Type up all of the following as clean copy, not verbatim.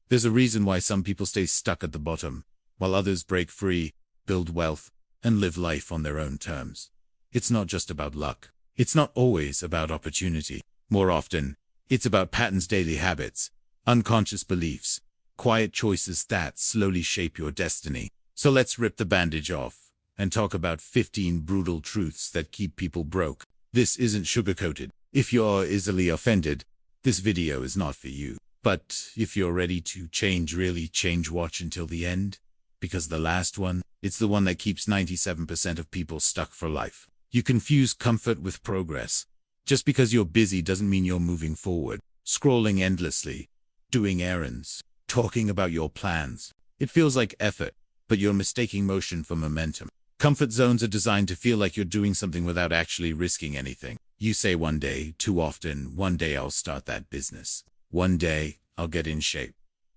There's a reason why some people stay stuck at the bottom, while others break free, build wealth, and live life on their own terms. It's not just about luck. It's not always about opportunity. More often, it's about patterns, daily habits, unconscious beliefs, quiet choices that slowly shape your destiny. So let's rip the bandage off and talk about 15 brutal truths that keep people broke. This isn't sugarcoated. If you're easily offended, this video is not for you. But if you're ready to change, really change, watch until the end. Because the last one, it's the one that keeps 97% of people stuck for life. You confuse comfort with progress. Just because you're busy doesn't mean you're moving forward. Scrolling endlessly, doing errands, talking about your plans. It feels like effort, but you're mistaking motion for momentum. Comfort zones are designed to feel like you're doing something without actually risking anything. You say one day, too often, one day I'll start that business. One day, I'll get in shape.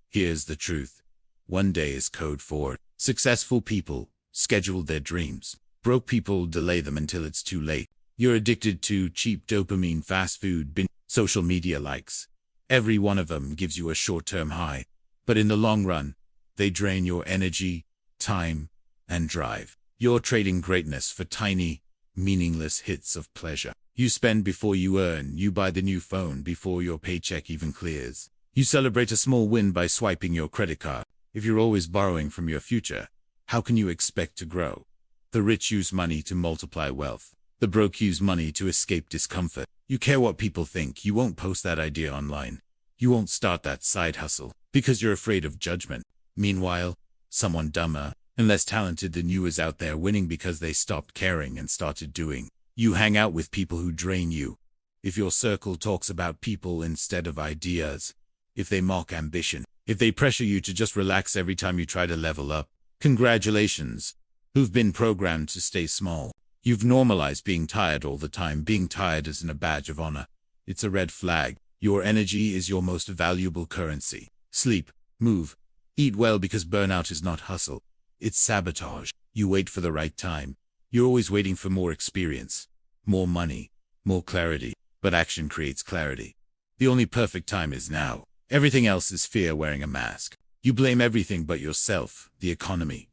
Here's the truth. One day is code for successful people schedule their dreams. Broke people delay them until it's too late. You're addicted to cheap dopamine, fast food, social media likes. Every one of them gives you a short-term high, but in the long run, they drain your energy, time, and drive. You're trading greatness for tiny, meaningless hits of pleasure. You spend before you earn. You buy the new phone before your paycheck even clears. You celebrate a small win by swiping your credit card. If you're always borrowing from your future, how can you expect to grow? The rich use money to multiply wealth. The broke use money to escape discomfort. You care what people think. You won't post that idea online. You won't start that side hustle because you're afraid of judgment. Meanwhile, someone dumber and less talented than you is out there winning because they stopped caring and started doing. You hang out with people who drain you. If your circle talks about people instead of ideas, if they mock ambition, if they pressure you to just relax every time you try to level up, congratulations. Who've been programmed to stay small. You've normalized being tired all the time. Being tired isn't a badge of honor. It's a red flag. Your energy is your most valuable currency. Sleep, move, eat well because burnout is not hustle. It's sabotage. You wait for the right time. You're always waiting for more experience, more money, more clarity. But action creates clarity. The only perfect time is now. Everything else is fear wearing a mask. You blame everything but yourself, the economy,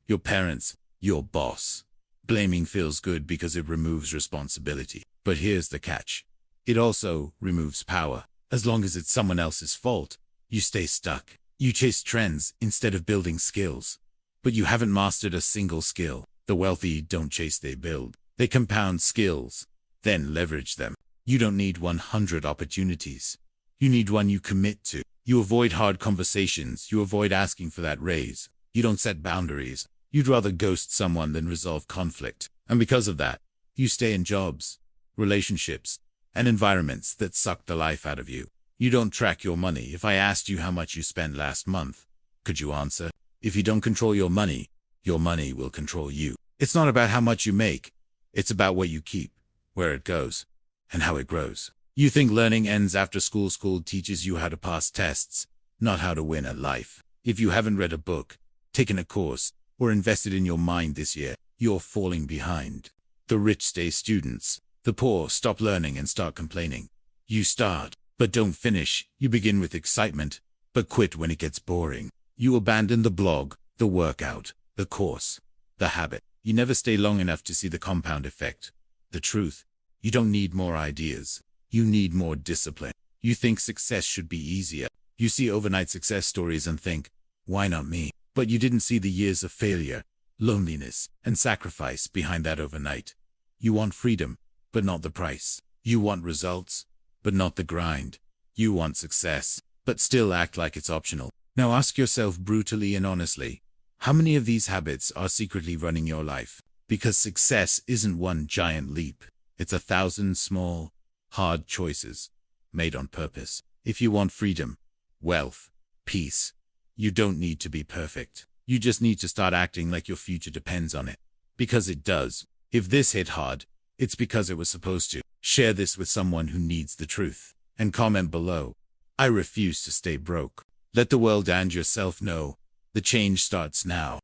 your parents, your boss. Blaming feels good because it removes responsibility. But here's the catch. It also removes power. As long as it's someone else's fault, you stay stuck. You chase trends instead of building skills. But you haven't mastered a single skill. The wealthy don't chase, they build. They compound skills, then leverage them. You don't need 100 opportunities. You need one you commit to. You avoid hard conversations. You avoid asking for that raise. You don't set boundaries. You'd rather ghost someone than resolve conflict. And because of that, you stay in jobs, relationships, and environments that suck the life out of you. You don't track your money. If I asked you how much you spent last month, could you answer? If you don't control your money will control you. It's not about how much you make. It's about what you keep, where it goes, and how it grows. You think learning ends after school. School teaches you how to pass tests, not how to win at life. If you haven't read a book, taken a course, or invested in your mind this year, you're falling behind. The rich stay students. The poor stop learning and start complaining. You start, but don't finish. You begin with excitement, but quit when it gets boring. You abandon the blog, the workout, the course, the habit. You never stay long enough to see the compound effect. The truth, you don't need more ideas. You need more discipline. You think success should be easier. You see overnight success stories and think, why not me? But you didn't see the years of failure, loneliness, and sacrifice behind that overnight. You want freedom, but not the price. You want results, but not the grind. You want success, but still act like it's optional. Now ask yourself brutally and honestly, how many of these habits are secretly running your life? Because success isn't one giant leap. It's 1,000 small, hard choices made on purpose. If you want freedom, wealth, peace, you don't need to be perfect. You just need to start acting like your future depends on it. Because it does. If this hit hard, it's because it was supposed to. Share this with someone who needs the truth. And comment below, I refuse to stay broke. Let the world and yourself know, the change starts now.